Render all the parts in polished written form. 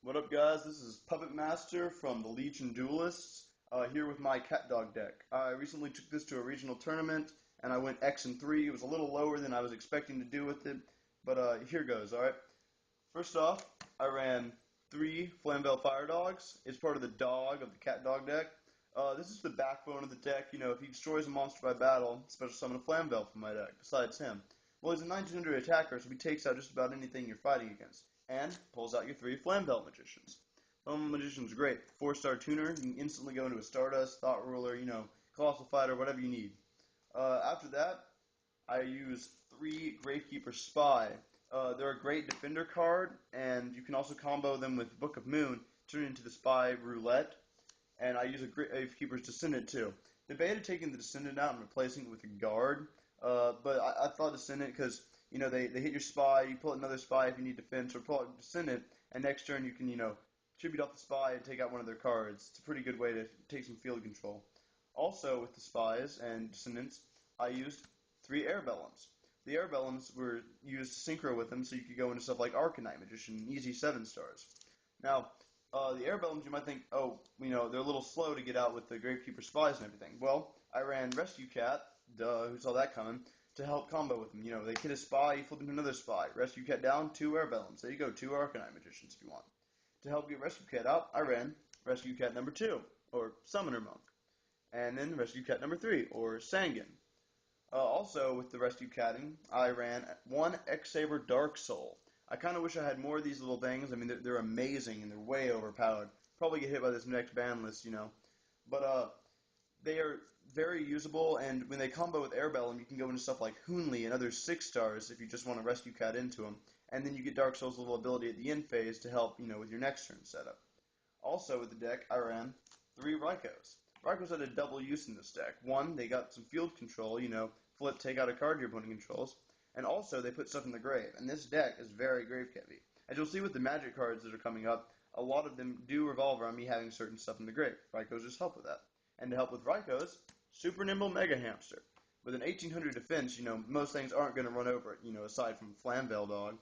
What up, guys? This is Puppet Master from the Legion Duelists, here with my Cat Dog deck. I recently took this to a regional tournament, and I went X and 3. It was a little lower than I was expecting to do with it, but here goes, alright? First off, I ran 3 Flamvell Fire Dogs. It's part of the dog of the Cat Dog deck. This is the backbone of the deck. You know, if he destroys a monster by battle, special summon a Flamvell from my deck, besides him. Well, he's a 1900 attacker, so he takes out just about anything you're fighting against and pulls out your 3 Flamvell Magicians. Flamvell Magician's great. 4-star tuner, you can instantly go into a Stardust, Thought Ruler, you know, Colossal Fighter, whatever you need. After that, I use 3 Gravekeeper Spy. They're a great defender card, and you can also combo them with Book of Moon, turn it into the Spy Roulette, and I use a Gravekeeper's Descendant too. Debated taking the Descendant out and replacing it with a Guard, but I thought Descendant because you know they hit your spy, you pull out another spy if you need defense, or pull out Descendant, and next turn you can tribute off the spy and take out one of their cards. It's a pretty good way to take some field control. Also with the spies and Descendants, I used 3 Airbellums. The Airbellums were used synchro with them, so you could go into stuff like Arcanite Magician, easy 7-stars. Now, the Airbellums, you might think, oh, they're a little slow to get out with the Gravekeeper Spies and everything. Well, I ran Rescue Cat, duh, who saw that coming, to help combo with them. They hit a spy, you flip into another spy. Rescue Cat down, 2 Airbellums. There you go, 2 Arcanite Magicians if you want. To help get Rescue Cat out, I ran Rescue Cat number 2, or Summoner Monk. And then Rescue Cat number 3, or Sangan. Also, with the Rescue Catting, I ran 1 X-Saber Dark Soul. I kind of wish I had more of these little things. I mean, they're amazing and they're way overpowered. Probably get hit by this next ban list, But they are very usable, and when they combo with Airbellum, you can go into stuff like Hoonly and other 6-stars if you just want to Rescue Cat into them. And then you get Dark Soul's level ability at the end phase to help, with your next turn setup. Also with the deck, I ran 3 Rykos. Rykos had a double use in this deck. One, they got some field control, flip, take out a card your opponent controls, and also they put stuff in the grave. And this deck is very grave heavy. As you'll see with the magic cards that are coming up, a lot of them do revolve around me having certain stuff in the grave. Rykos just help with that. And to help with Rykos, Super Nimble Mega Hamster. With an 1800 defense, most things aren't going to run over it, aside from Flamvell Dog.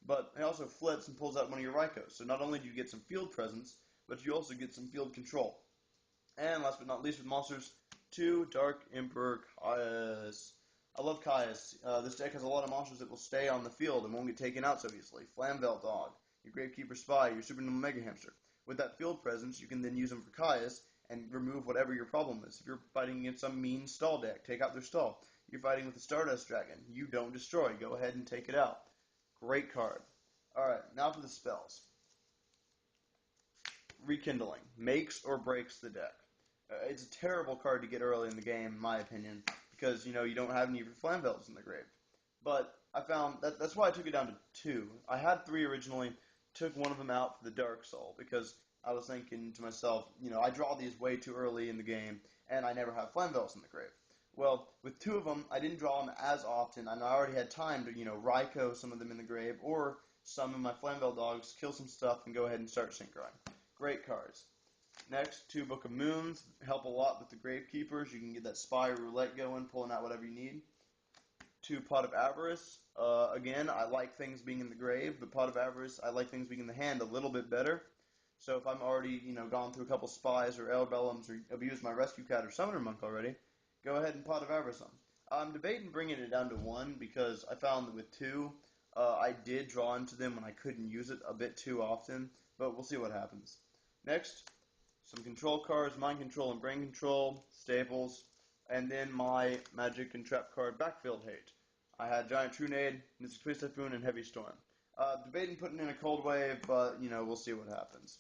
But it also flips and pulls out one of your Rykos. So not only do you get some field presence, but you also get some field control. And last but not least with monsters, 2 Dark Emperor Caius. I love Caius. This deck has a lot of monsters that will stay on the field and won't get taken out so easily. Flamvell Dog, your Gravekeeper Spy, your Super Nimble Mega Hamster. With that field presence, you can then use them for Caius and remove whatever your problem is. If you're fighting against some mean stall deck, take out their stall. You're fighting with a Stardust Dragon, you don't destroy. Go ahead and take it out. Great card. Alright, now for the spells. Rekindling. Makes or breaks the deck. It's a terrible card to get early in the game, in my opinion, because, you don't have any of your Flamvells in the grave. But I found that's why I took it down to 2. I had 3 originally, took one of them out for the Dark Soul, because I was thinking to myself, I draw these way too early in the game, and I never have Flamvells in the grave. Well, with 2 of them, I didn't draw them as often, and I already had time to, Raikou some of them in the grave, or summon my Flamvell dogs, kill some stuff, and go ahead and start synchroing. Great cards. Next, 2 Book of Moons help a lot with the Gravekeepers. You can get that Spy Roulette going, pulling out whatever you need. 2 Pot of Avarice. Again, I like things being in the grave, but Pot of Avarice, I like things being in the hand a little bit better. So if I'm already, gone through a couple Spies or Airbellums or have used my Rescue Cat or Summoner Monk already, go ahead and Pot of Avarice on. I'm debating bringing it down to 1 because I found that with 2, I did draw into them when I couldn't use it a bit too often, but we'll see what happens. Next, some control cards, Mind Control and Brain Control, staples, and then my Magic and Trap card, Backfield Hate. I had Giant Trunade, Mystic Twist Typhoon, and Heavy Storm. Debating putting in a Cold Wave, but, we'll see what happens.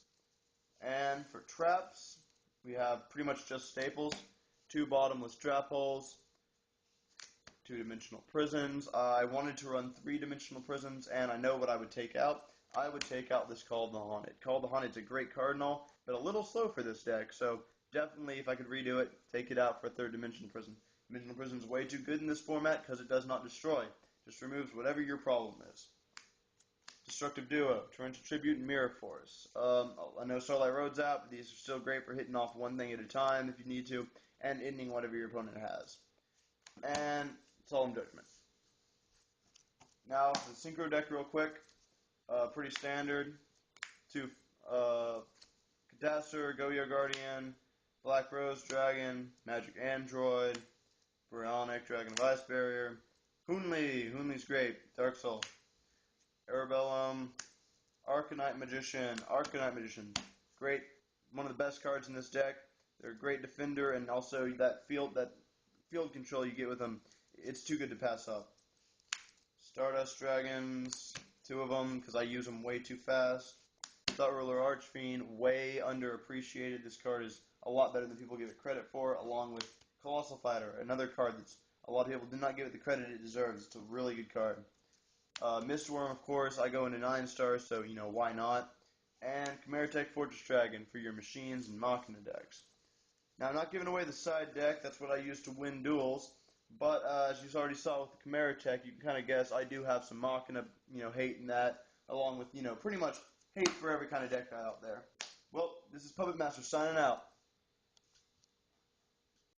And for traps, we have pretty much just staples, 2 bottomless trap holes, 2-dimensional prisons. I wanted to run 3-dimensional prisons, and I know what I would take out. I would take out this Call the Haunted. Call the Haunted's a great card and all, but a little slow for this deck, so definitely if I could redo it, take it out for a 3rd-dimensional prison. Dimensional Prison is way too good in this format because it does not destroy. Just removes whatever your problem is. Destructive Duo, Torrential Tribute, and Mirror Force. I know Starlight Road's out, but these are still great for hitting off one thing at a time if you need to, and ending whatever your opponent has. And Solemn Judgment. Now, the Synchro deck real quick. Pretty standard. 2 Cadasser, Goyo Guardian, Black Rose Dragon, Magic Android, Baryonyx, Dragon of Ice Barrier, Hoonlee's great, Dark Soul, Arabellum, Arcanite Magician, great, one of the best cards in this deck. They're a great defender, and also that field control you get with them, it's too good to pass up. Stardust Dragons, 2 of them, because I use them way too fast. Thought Ruler Archfiend, way underappreciated. This card is a lot better than people give it credit for, along with Colossal Fighter, another card that's a lot of people did not give it the credit it deserves. It's a really good card. Mistworm, of course, I go into 9 stars, so, why not? And Chimeratech Fortress Dragon for your machines and Machina decks. Now, I'm not giving away the side deck. That's what I use to win duels. But as you already saw with the Chimeratech, you can kind of guess I do have some Machina, hate in that, along with, pretty much hate for every kind of deck out there. Well, this is Puppet Master signing out.